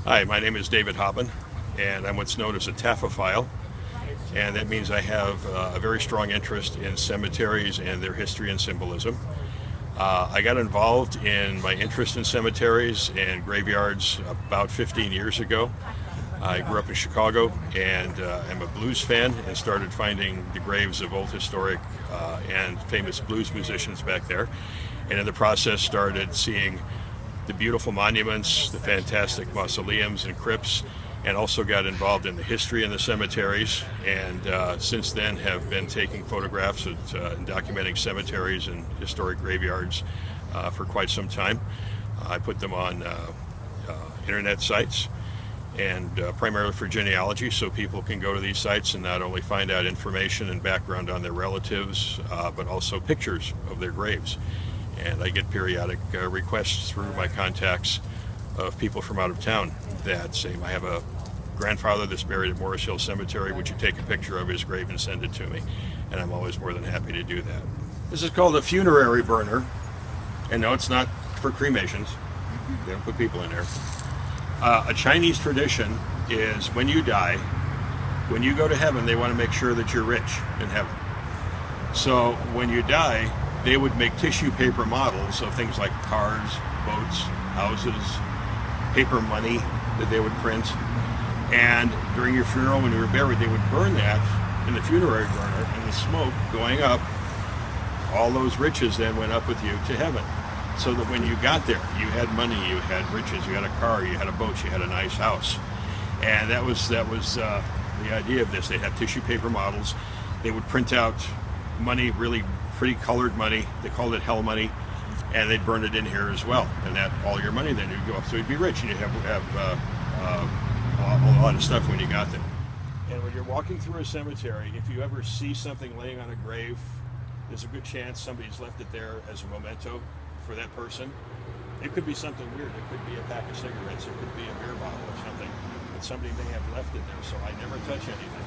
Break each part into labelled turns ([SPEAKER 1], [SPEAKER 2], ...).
[SPEAKER 1] Hi, my name is David Habben, and I'm what's known as a Taphophile, and that means I have a very strong interest in cemeteries and their history and symbolism. I got involved in my interest in cemeteries and graveyards about 15 years ago. I grew up in Chicago and am a blues fan and started finding the graves of old historic and famous blues musicians back there. And in the process started seeing the beautiful monuments, the fantastic mausoleums and crypts, and also got involved in the history in the cemeteries, and since then have been taking photographs and documenting cemeteries and historic graveyards for quite some time. I put them on internet sites, and primarily for genealogy, so people can go to these sites and not only find out information and background on their relatives, but also pictures of their graves. And I get periodic requests through my contacts of people from out of town that say, I have a grandfather that's buried at Morris Hill Cemetery, would you take a picture of his grave and send it to me? And I'm always more than happy to do that. This is called a funerary burner, and no, it's not for cremations. They don't put people in there. A Chinese tradition is when you die, when you go to heaven, they want to make sure that you're rich in heaven. So when you die, they would make tissue paper models of things like cars, boats, houses, paper money that they would print. And during your funeral, when you were buried, they would burn that in the funerary burner, and the smoke going up, all those riches then went up with you to heaven. So that when you got there, you had money, you had riches, you had a car, you had a boat, you had a nice house. And that was the idea of this. They had tissue paper models. They would print out money, really pretty colored money. They called it hell money, and they'd burn it in here as well. And that all your money then you'd go up, so you'd be rich, and you'd have a lot of stuff when you got there. And when you're walking through a cemetery, if you ever see something laying on a grave, there's a good chance somebody's left it there as a memento for that person. It could be something weird. It could be a pack of cigarettes. It could be a beer bottle or something that somebody may have left in there. So I never touch anything.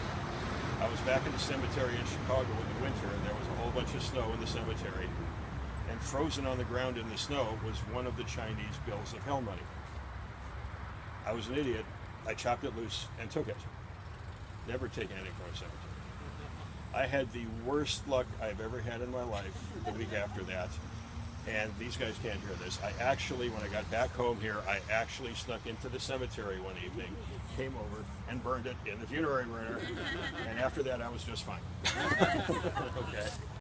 [SPEAKER 1] I was back in the cemetery in Chicago in the winter, and there was a whole bunch of snow in the cemetery, and frozen on the ground in the snow was one of the Chinese bills of hell money. I was an idiot. I chopped it loose and took it. Never take anything from a cemetery. I had the worst luck I've ever had in my life the week after that. And these guys can't hear this. I actually, when I got back home here, I actually snuck into the cemetery one evening, came over and burned it in the funerary burner, and after that I was just fine. Okay.